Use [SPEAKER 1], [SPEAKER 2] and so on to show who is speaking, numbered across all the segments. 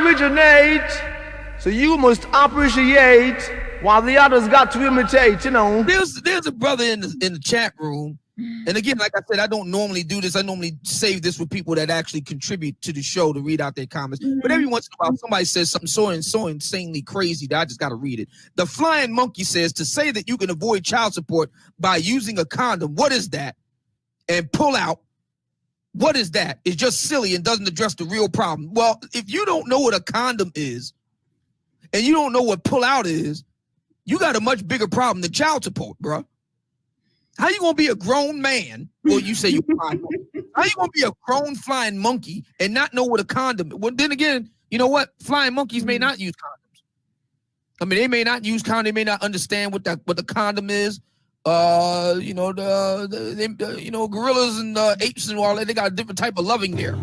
[SPEAKER 1] originate, so you must appreciate while the others got to imitate, you know.
[SPEAKER 2] There's a brother in the chat room, and again, like I said, I don't normally do this. I normally save this for people that actually contribute to the show to read out their comments. But every once in a while, somebody says something so insanely crazy that I just got to read it. The Flying Monkey says, to say that you can avoid child support by using a condom, what is that? And pull out, what is that? It's just silly and doesn't address the real problem. Well, if you don't know what a condom is, and you don't know what pull out is, you got a much bigger problem than child support, bro. How you gonna be a grown man? Well, you say you flying monkey. How you gonna be a grown flying monkey and not know what a condom? Well, then again, you know what? Flying monkeys may not use condoms. I mean, they may not use condoms. They may not understand what the condom is. You know, you know, gorillas and apes and all that. They got a different type of loving there.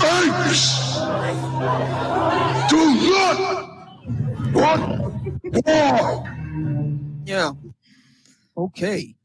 [SPEAKER 3] Apes do not want war.
[SPEAKER 2] Yeah. Okay.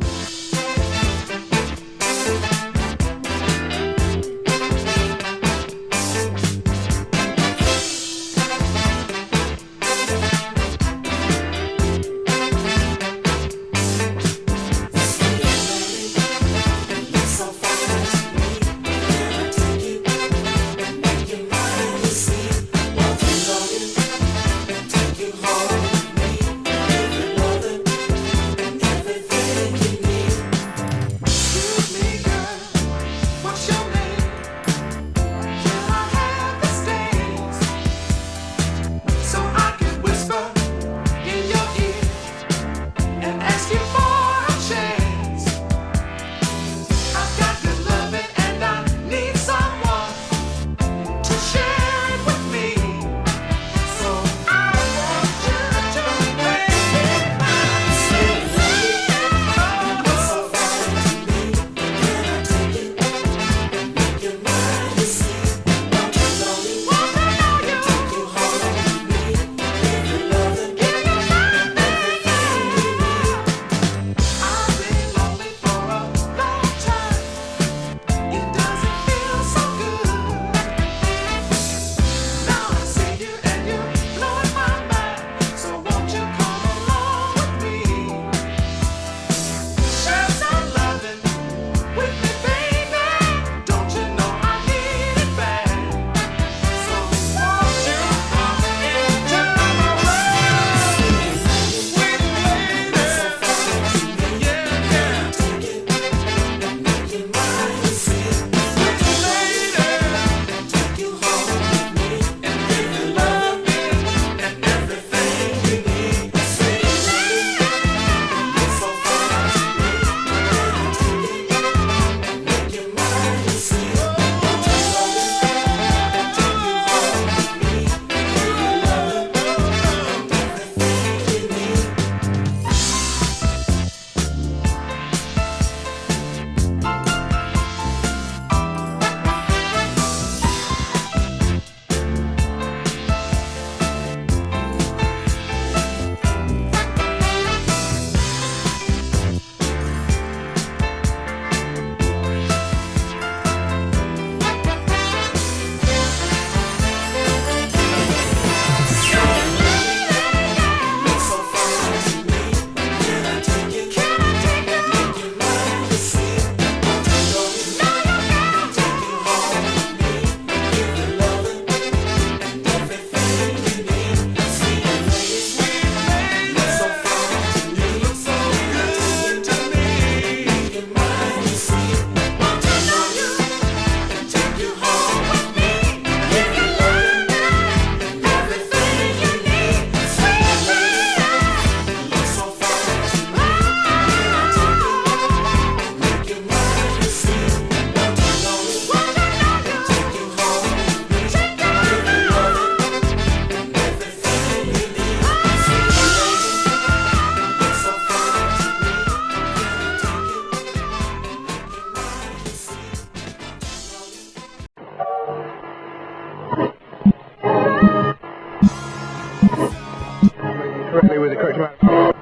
[SPEAKER 1] correctly with the correct amount.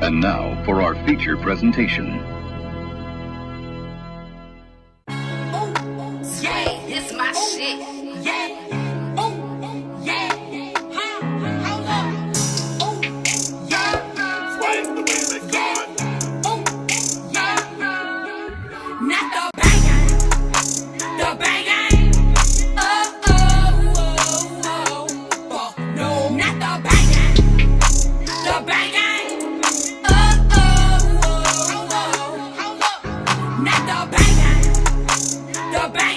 [SPEAKER 3] And now for our
[SPEAKER 4] feature presentation.
[SPEAKER 5] Yeah, this my shit. Yeah. Oh, yeah. Hold up. Oh, yeah.
[SPEAKER 3] Fight the way they got.
[SPEAKER 5] Oh, yeah. Not the bang, the bang. Oh, oh, oh, oh. Fuck no, not the bang, the bang. Oh, oh, oh, oh. Hold up. Not the bang, the bang.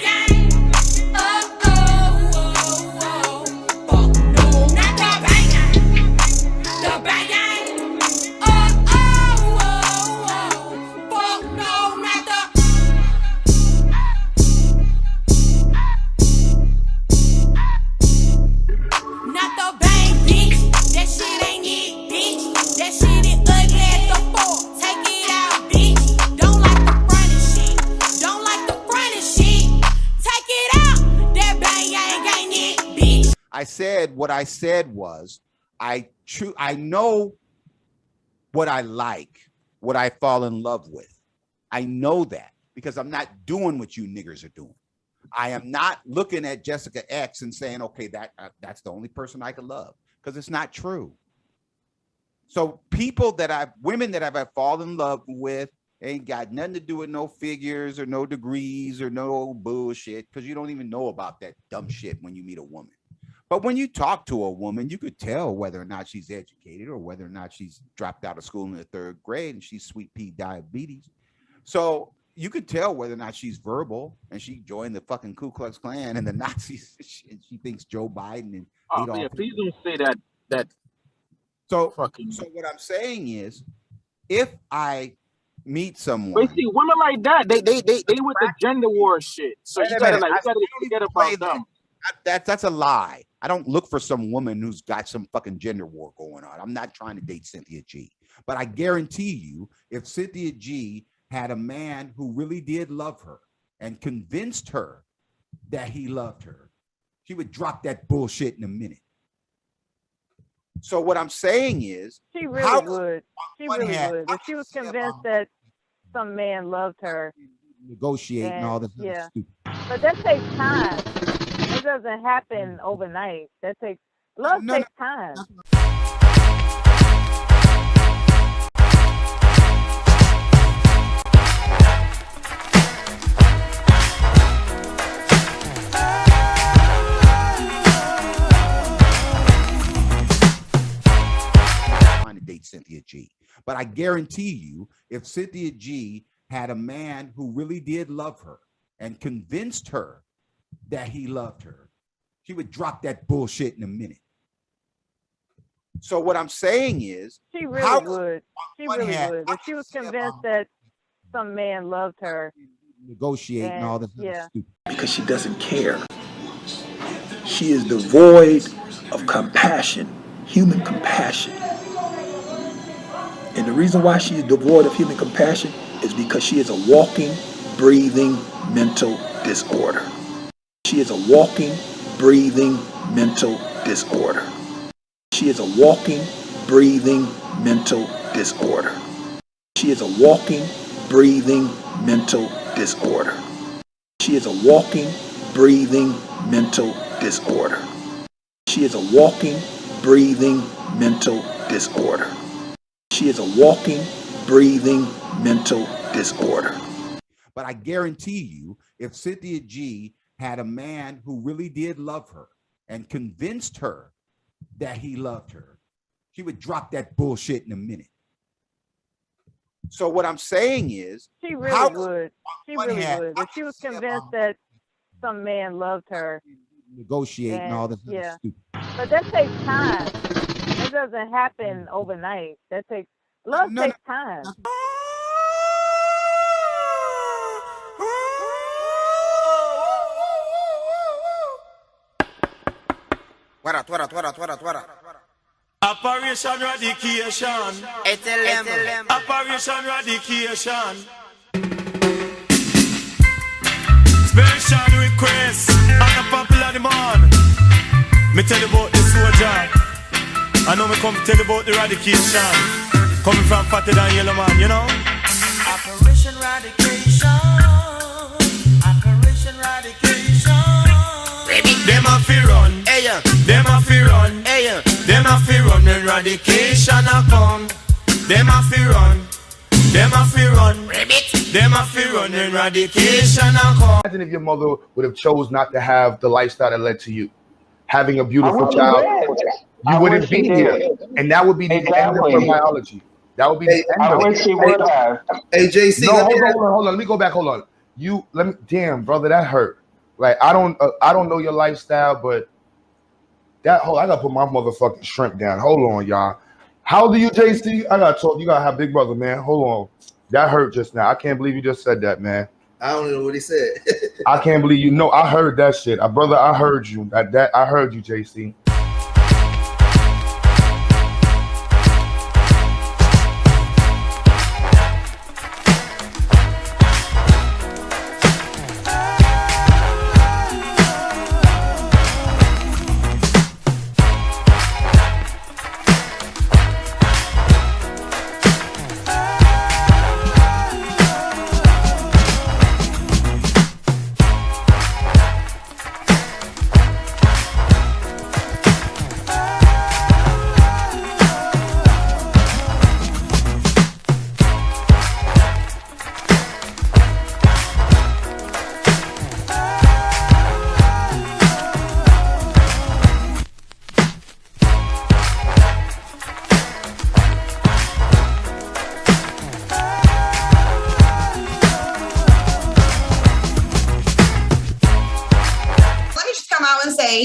[SPEAKER 6] I said what I said was, I know what I like, what I fall in love with. I know that because I'm not doing what you niggers are doing. I am not looking at Jessica X and saying, okay, that's the only person I could love, because it's not true. So women that I've fallen in love with ain't got nothing to do with no figures or no degrees or no bullshit, because you don't even know about that dumb shit when you meet a woman. But when you talk to a woman, you could tell whether or not she's educated or whether or not she's dropped out of school in the 3rd grade and she's sweet pea diabetes. So you could tell whether or not she's verbal and she joined the fucking Ku Klux Klan and the Nazis. She thinks Joe Biden and
[SPEAKER 7] please don't say that.
[SPEAKER 6] So
[SPEAKER 7] fucking.
[SPEAKER 6] So what I'm saying is, if I meet someone,
[SPEAKER 7] But see, women like that, they with the gender war shit. So you gotta forget about them.
[SPEAKER 6] That's a lie. I don't look for some woman who's got some fucking gender war going on. I'm not trying to date Cynthia G. But I guarantee you, if Cynthia G had a man who really did love her and convinced her that he loved her, she would drop that bullshit in a minute. So what I'm saying is,
[SPEAKER 8] she really would. She really would. If she was convinced that some man loved her,
[SPEAKER 6] negotiate and all this.
[SPEAKER 8] Yeah, but that takes time. It doesn't happen overnight. Love takes time.
[SPEAKER 6] Trying to date Cynthia G. But I guarantee you, if Cynthia G had a man who really did love her and convinced her that he loved her, she would drop that bullshit in a minute. So what I'm saying is,
[SPEAKER 8] she really would. She really would. If she was convinced that some man loved her,
[SPEAKER 6] negotiate and all this.
[SPEAKER 8] Yeah.
[SPEAKER 9] Because she doesn't care. She is devoid of compassion, human compassion. And the reason why she is devoid of human compassion is because she is a walking, breathing mental disorder. She is a walking, breathing mental disorder. She is a walking, breathing mental disorder. She is a walking, breathing mental disorder. She is a walking, breathing mental disorder. She is a walking, breathing mental disorder. She is a walking, breathing mental disorder.
[SPEAKER 6] But I guarantee you, if Cynthia G had a man who really did love her and convinced her that he loved her, she would drop that bullshit in a minute. So what I'm saying is,
[SPEAKER 8] she really would. She really would. If she was convinced that some man loved her,
[SPEAKER 6] negotiate and all this.
[SPEAKER 8] Yeah. But that takes time. It doesn't happen overnight. Love takes time.
[SPEAKER 10] Operation Radication. Operation Radication. Special request on a popular demand. Me tell you about the soldier. I know me come tell you about the eradication. Coming from fatter than yellow man, you know.
[SPEAKER 5] Operation Radication. Operation Radication.
[SPEAKER 10] Them a fi run,
[SPEAKER 5] Hey,
[SPEAKER 10] them a fi run,
[SPEAKER 5] hey,
[SPEAKER 10] them a fi run when radication a come. Them a fi run, them a fi run, them a fi run when radication a come.
[SPEAKER 3] Imagine if your mother would have chose not to have the lifestyle that led to you. Having a beautiful child, you wouldn't be here. And that would be the end of her biology. That would be the end of it.
[SPEAKER 4] She would have.
[SPEAKER 11] Hey, JC,
[SPEAKER 3] No,
[SPEAKER 11] let me
[SPEAKER 3] hold on. Let me go back. Hold on. Damn, brother, that hurt. Like, I don't know your lifestyle, but I gotta put my motherfucking shrimp down. Hold on, y'all. How old are you, JC? I gotta talk. You gotta have big brother, man. Hold on. That hurt just now. I can't believe you just said that, man.
[SPEAKER 11] I don't know what he said.
[SPEAKER 3] I can't believe you. No, I heard that shit. Brother, I heard you. I heard you, JC.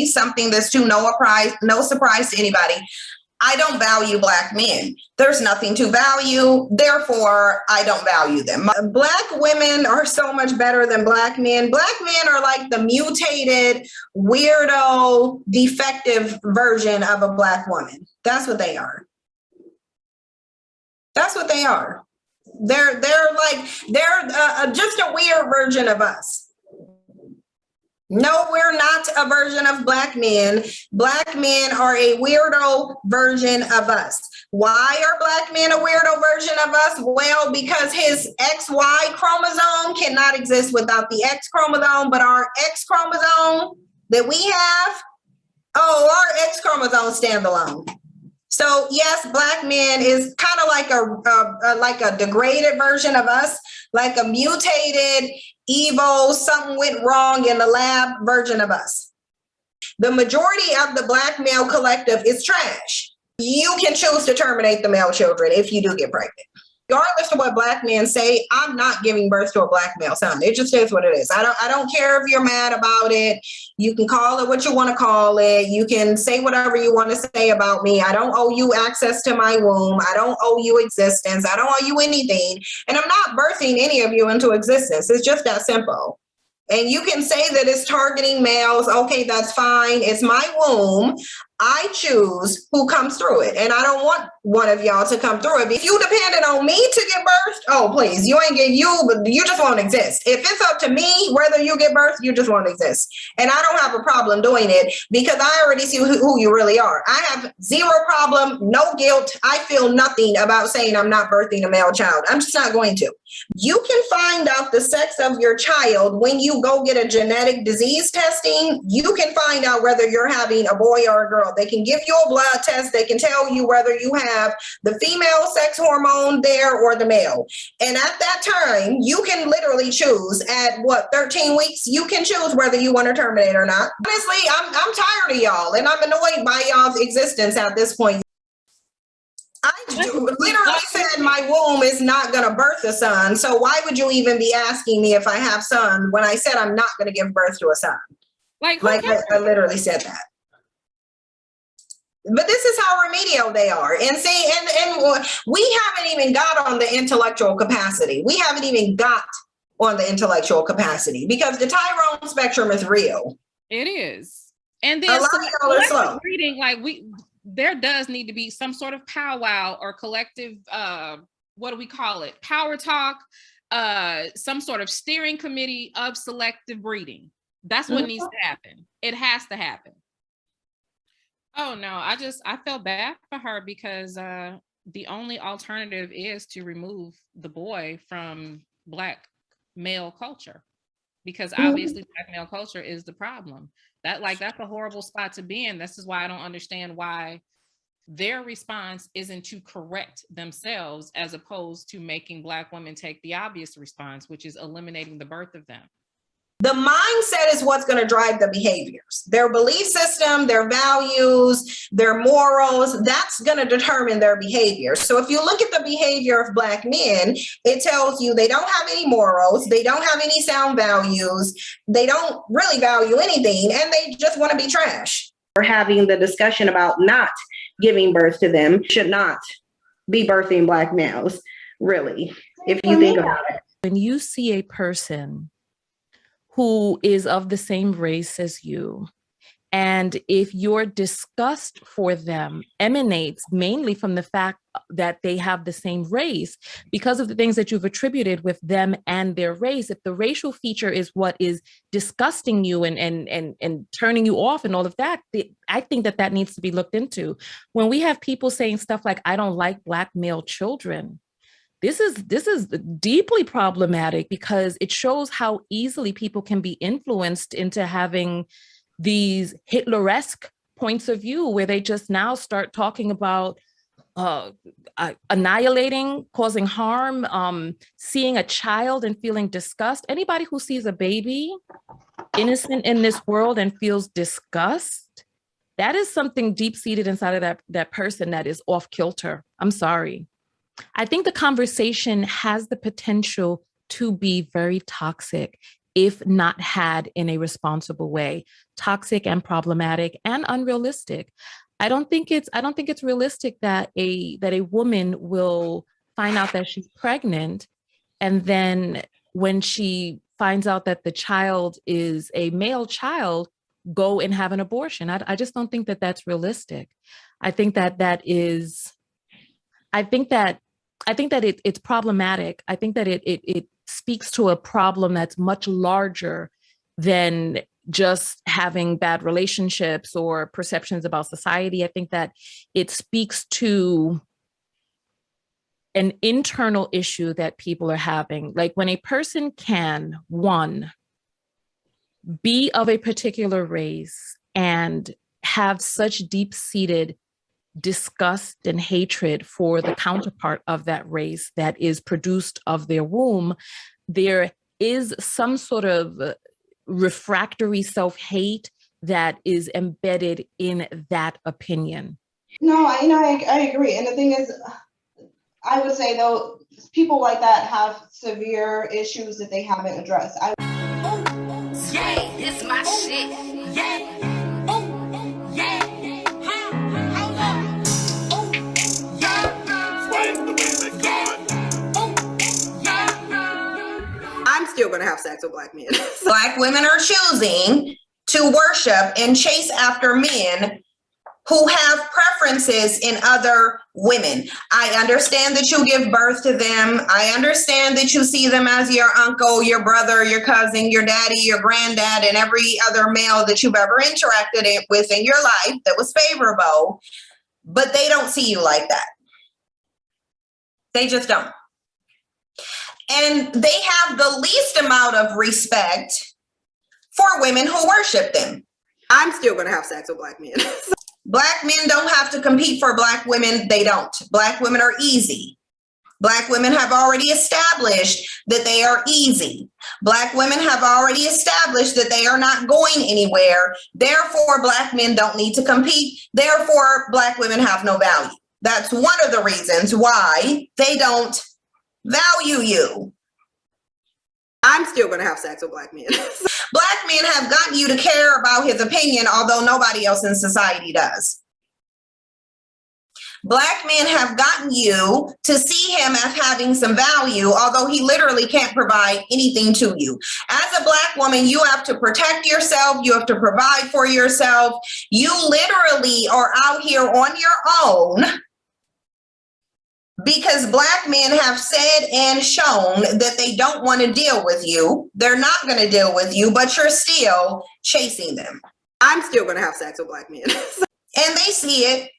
[SPEAKER 12] Something that's no surprise to anybody. I don't value Black men. There's nothing to value, therefore I don't value them. Black women are so much better than Black men. Black men are like the mutated, weirdo, defective version of a Black woman. That's what they are. That's what they are. They're just a weird version of us. No, we're not a version of Black men. Black men are a weirdo version of us. Why are Black men a weirdo version of us? Well, because his XY chromosome cannot exist without the X chromosome, but our X chromosome that we have, our X chromosome stand alone. So yes, Black men is kind of like a degraded version of us, like a mutated, evil, something went wrong in the lab version of us. The majority of the Black male collective is trash. You can choose to terminate the male children if you do get pregnant. Regardless of what Black men say, I'm not giving birth to a Black male son. It just is what it is. I don't care if you're mad about it. You can call it what you want to call it. You can say whatever you want to say about me. I don't owe you access to my womb. I don't owe you existence. I don't owe you anything. And I'm not birthing any of you into existence. It's just that simple. And you can say that it's targeting males. Okay, that's fine. It's my womb. I choose who comes through it. And I don't want one of y'all to come through it. If you depended on me to get birthed, please, but you just won't exist. If it's up to me, whether you get birthed, you just won't exist. And I don't have a problem doing it because I already see who you really are. I have zero problem, no guilt. I feel nothing about saying I'm not birthing a male child. I'm just not going to. You can find out the sex of your child when you go get a genetic disease testing. You can find out whether you're having a boy or a girl. They can give you a blood test. They can tell you whether you have the female sex hormone there or the male. And at that time, you can literally choose at 13 weeks, you can choose whether you want to terminate or not. Honestly, I'm tired of y'all and I'm annoyed by y'all's existence at this point. I literally said my womb is not going to birth a son. So why would you even be asking me if I have son when I said I'm not going to give birth to a son? Like I literally said that. But this is how remedial they are. And see, and we haven't even got on the intellectual capacity. We haven't even got on the intellectual capacity because the Tyrone spectrum is real.
[SPEAKER 13] It is. And then reading, there does need to be some sort of powwow or collective, what do we call it? Power talk, some sort of steering committee of selective breeding. That's what needs to happen. It has to happen. Oh no, I felt bad for her because the only alternative is to remove the boy from Black male culture, because obviously Black male culture is the problem. That's a horrible spot to be in. This is why I don't understand why their response isn't to correct themselves as opposed to making Black women take the obvious response, which is eliminating the birth of them.
[SPEAKER 12] The mindset is what's going to drive the behaviors. Their belief system, their values, their morals, that's going to determine their behavior. So if you look at the behavior of Black men, it tells you they don't have any morals, they don't have any sound values, they don't really value anything, and they just want to be trash. We're having the discussion about not giving birth to them, should not be birthing Black males, really, if you think about it.
[SPEAKER 4] When you see a person who is of the same race as you, and if your disgust for them emanates mainly from the fact that they have the same race, because of the things that you've attributed with them and their race, if the racial feature is what is disgusting you and turning you off and all of that, I think that needs to be looked into. When we have people saying stuff like, I don't like Black male children, this is deeply problematic, because it shows how easily people can be influenced into having these Hitler-esque points of view, where they just now start talking about annihilating, causing harm, seeing a child and feeling disgust. Anybody who sees a baby innocent in this world and feels disgust, that is something deep-seated inside of that person that is off kilter. I'm sorry. I think the conversation has the potential to be very toxic if not had in a responsible way, toxic and problematic and unrealistic. I don't think it's realistic that a woman will find out that she's pregnant, and then when she finds out that the child is a male child, go and have an abortion. I just don't think that that's realistic. I think that it's problematic. I think that it speaks to a problem that's much larger than just having bad relationships or perceptions about society. I think that it speaks to an internal issue that people are having. Like, when a person can, one, be of a particular race and have such deep-seated disgust and hatred for the counterpart of that race that is produced of their womb, there is some sort of refractory self-hate that embedded in that opinion.
[SPEAKER 14] No, I agree. And the thing is, I would say though, people like that have severe issues that they haven't addressed.
[SPEAKER 5] Yeah, it's my shit. Yeah.
[SPEAKER 12] I'm still going to have sex with Black men. Black women are choosing to worship and chase after men who have preferences in other women. I understand that you give birth to them. I understand that you see them as your uncle, your brother, your cousin, your daddy, your granddad, and every other male that you've ever interacted with in your life that was favorable, but they don't see you like that. They just don't. And they have the least amount of respect for women who worship them. I'm still going to have sex with Black men. Black men don't have to compete for Black women. They don't. Black women are easy. Black women have already established that they are easy. Black women have already established that they are not going anywhere. Therefore, Black men don't need to compete. Therefore, Black women have no value. That's one of the reasons why they don't value you. I'm still going to have sex with Black men. Black men have gotten you to care about his opinion, although nobody else in society does. Black men have gotten you to see him as having some value, although he literally can't provide anything to you. As a Black woman, you have to protect yourself. You have to provide for yourself. You literally are out here on your own, because Black men have said and shown that they don't want to deal with you. They're not going to deal with you, but you're still chasing them. I'm still going to have sex with Black men. And they see it.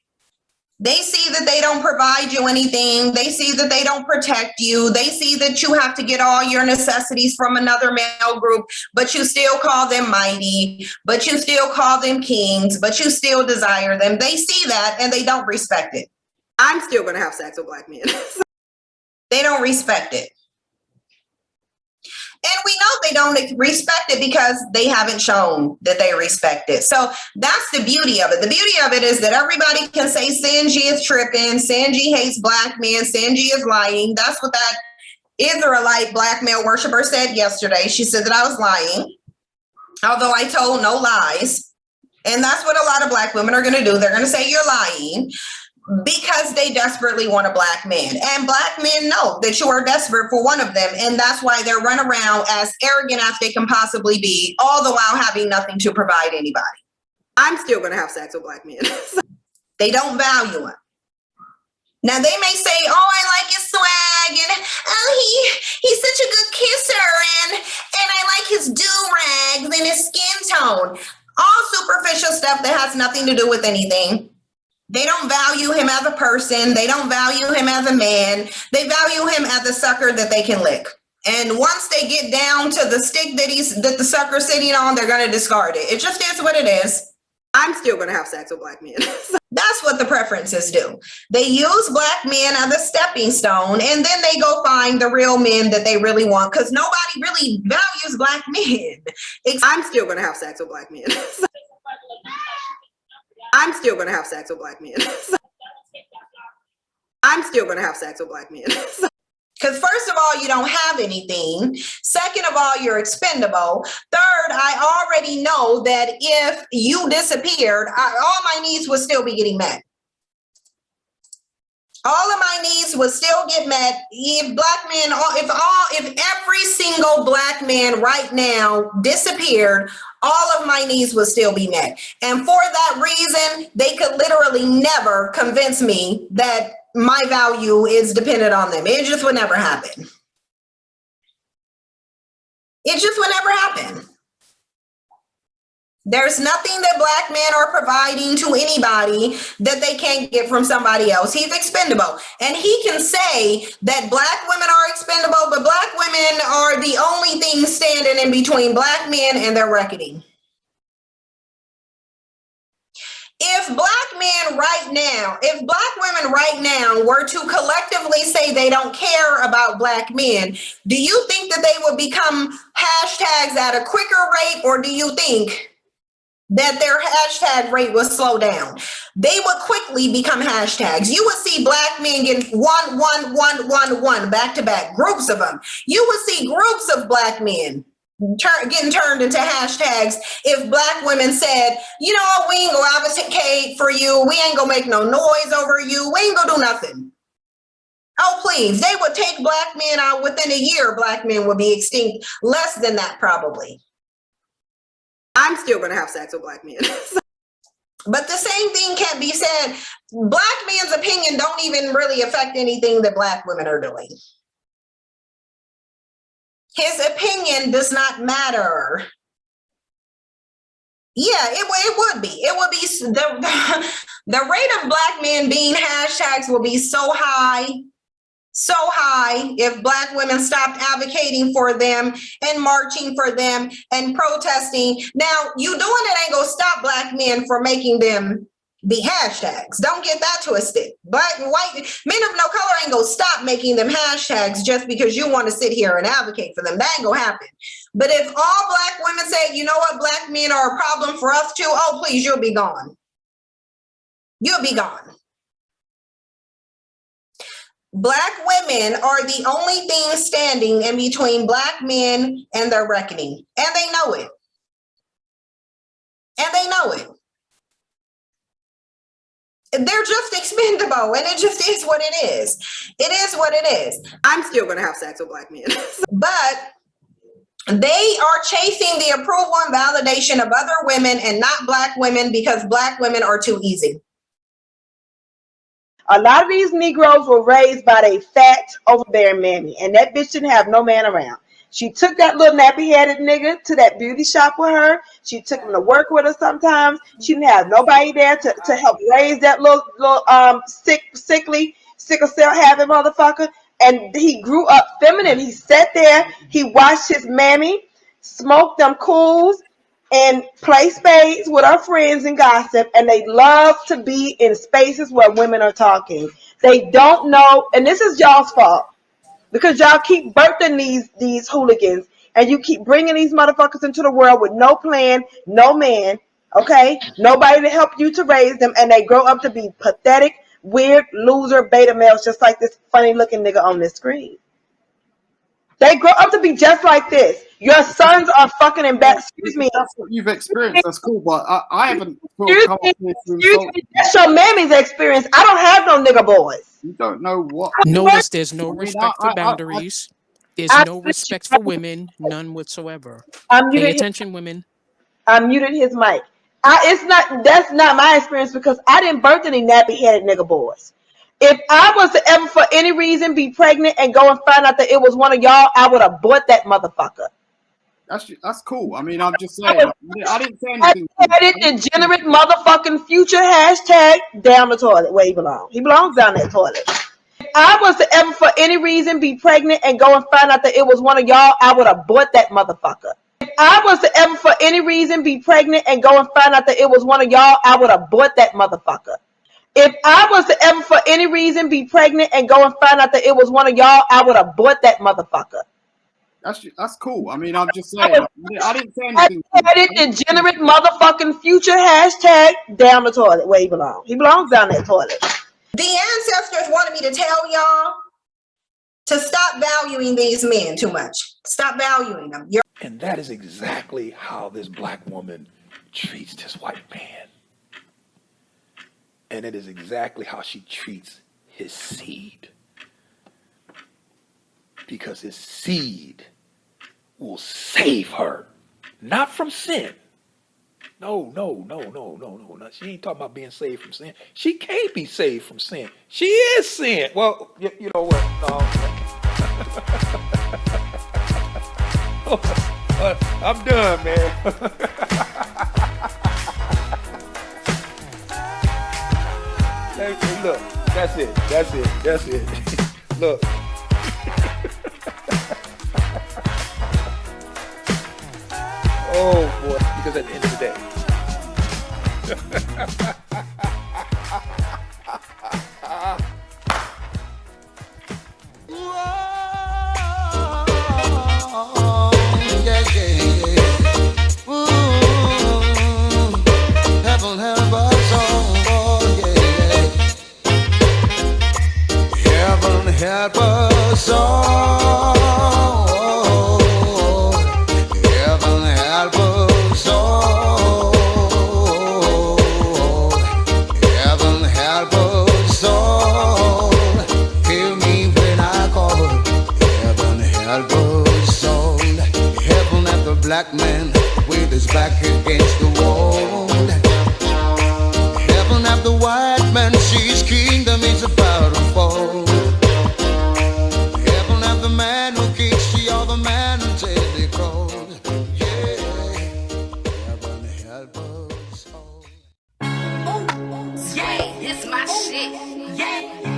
[SPEAKER 12] They see that they don't provide you anything. They see that they don't protect you. They see that you have to get all your necessities from another male group, but you still call them mighty, but you still call them kings, but you still desire them. They see that and they don't respect it.
[SPEAKER 14] I'm still going to have sex with black men.
[SPEAKER 12] They don't respect it. And we know they don't respect it because they haven't shown that they respect it. So that's the beauty of it. The beauty of it is that everybody can say Sanji is tripping, Sanji hates black men, Sanji is lying. That's what that Israelite black male worshiper said yesterday. She said that I was lying, although I told no lies. And that's what a lot of black women are going to do. They're going to say you're lying, because they desperately want a black man. And black men know that you are desperate for one of them. And that's why they run around as arrogant as they can possibly be, all the while having nothing to provide anybody.
[SPEAKER 14] I'm still going to have sex with black men.
[SPEAKER 12] They don't value him. Now they may say, oh, I like his swag, and oh, he's such a good kisser, and I like his do-rags and his skin tone. All superficial stuff that has nothing to do with anything. They don't value him as a person. They don't value him as a man. They value him as a sucker that they can lick. And once they get down to the stick that the sucker's sitting on, they're going to discard it. It just is what it is.
[SPEAKER 14] I'm still going to have sex with black men.
[SPEAKER 12] That's what the preferences do. They use black men as a stepping stone, and then they go find the real men that they really want, because nobody really values black men.
[SPEAKER 14] I'm still going to have sex with black men. I'm still going to have sex with black men. I'm still going to have sex with black men.
[SPEAKER 12] Because first of all, you don't have anything. Second of all, you're expendable. Third, I already know that if you disappeared, all my needs would still be getting met. All of my needs would still get met if black men, if every single black man right now disappeared, all of my needs would still be met. And for that reason, they could literally never convince me that my value is dependent on them. It just would never happen. It just would never happen. There's nothing that black men are providing to anybody that they can't get from somebody else. He's expendable. And he can say that black women are expendable, but black women are the only thing standing in between black men and their reckoning. If black men right now, if black women right now were to collectively say they don't care about black men, do you think that they would become hashtags at a quicker rate, or do you think that their hashtag rate will slow down? They would quickly become hashtags. You would see black men getting one back to back, groups of them. You would see groups of black men getting turned into hashtags if black women said, you know what, we ain't gonna advocate for you. We ain't gonna make no noise over you. We ain't gonna do nothing. Oh, please. They would take black men out within a year. Black men would be extinct. Less than that, probably.
[SPEAKER 14] I'm still going to have sex with black men.
[SPEAKER 12] But the same thing can't be said. Black men's opinion don't even really affect anything that black women are doing. His opinion does not matter. Yeah, it would be. It would be the rate of black men being hashtags will be so high if black women stopped advocating for them and marching for them and protesting. Now, you doing it ain't gonna stop black men from making them be hashtags. Don't get that twisted. Black and white men of no color ain't gonna stop making them hashtags just because you want to sit here and advocate for them. That ain't gonna happen. But if all black women say, you know what, black men are a problem for us too, oh, please, you'll be gone. You'll be gone. Black women are the only thing standing in between black men and their reckoning. And they know it. And they know it. They're just expendable, and it just is what it is. It is what it is.
[SPEAKER 14] I'm still going to have sex with black men.
[SPEAKER 12] But they are chasing the approval and validation of other women and not black women because black women are too easy.
[SPEAKER 15] A lot of these Negroes were raised by their fat, overbearing mammy, and that bitch didn't have no man around. She took that little nappy-headed nigga to that beauty shop with her. She took him to work with her sometimes. She didn't have nobody there to help raise that little sickly, sickle cell having motherfucker. And he grew up feminine. He sat there, he watched his mammy smoke them cools and play spades with our friends and gossip, and they love to be in spaces where women are talking. They don't know, and this is y'all's fault, because y'all keep birthing these hooligans, and you keep bringing these motherfuckers into the world with no plan, no man, okay? Nobody to help you to raise them, and they grow up to be pathetic, weird, loser, beta males, just like this funny-looking nigga on this screen. They grow up to be just like this. Your sons are fucking in back. Excuse me.
[SPEAKER 16] That's what you've experienced. That's cool, but I haven't.
[SPEAKER 15] Excuse me. That's your mammy's experience. I don't have no nigga boys.
[SPEAKER 16] You don't know what.
[SPEAKER 17] Notice there's no respect for boundaries. There's no respect for women, none whatsoever. Pay attention, women.
[SPEAKER 15] I muted his mic. That's not my experience, because I didn't birth any nappy-headed nigga boys. If I was to ever, for any reason, be pregnant and go and find out that it was one of y'all, I would abort that motherfucker.
[SPEAKER 16] That's cool. I mean, I'm just saying. I didn't say anything.
[SPEAKER 15] Degenerate motherfucking future hashtag down the toilet where he belongs. He belongs down that toilet. If I was to ever, for any reason, be pregnant and go and find out that it was one of y'all, I would abort that motherfucker. If I was to ever, for any reason, be pregnant and go and find out that it was one of y'all, I would abort that motherfucker. If I was to ever, for any reason, be pregnant and go and find out that it was one of y'all, I would abort that motherfucker.
[SPEAKER 16] That's cool. I mean, I'm just saying. I didn't say anything.
[SPEAKER 15] Degenerate motherfucking future hashtag down the toilet where he belongs. He belongs down that toilet.
[SPEAKER 12] The ancestors wanted me to tell y'all to stop valuing these men too much. Stop valuing them.
[SPEAKER 9] And that is exactly how this black woman treats this white man. And it is exactly how she treats his seed. Because his seed will save her. Not from sin. No. She ain't talking about being saved from sin. She can't be saved from sin. She is sin. Well, you know what? No. I'm done, man. Look, that's it. Look. Oh boy, because at the end of the day.
[SPEAKER 10] Heaven help us all, yeah. Heaven help us all. Heaven help us all. Heaven help us all. Hear me when I call. Heaven help us all. Heaven help the black man with his back against the wall. Heaven help the white man, his kingdom is about to fall. Heaven help the man who kicks the other man until they crawl. Yeah, heaven help us all.
[SPEAKER 5] Yeah, it's my shit. Yeah.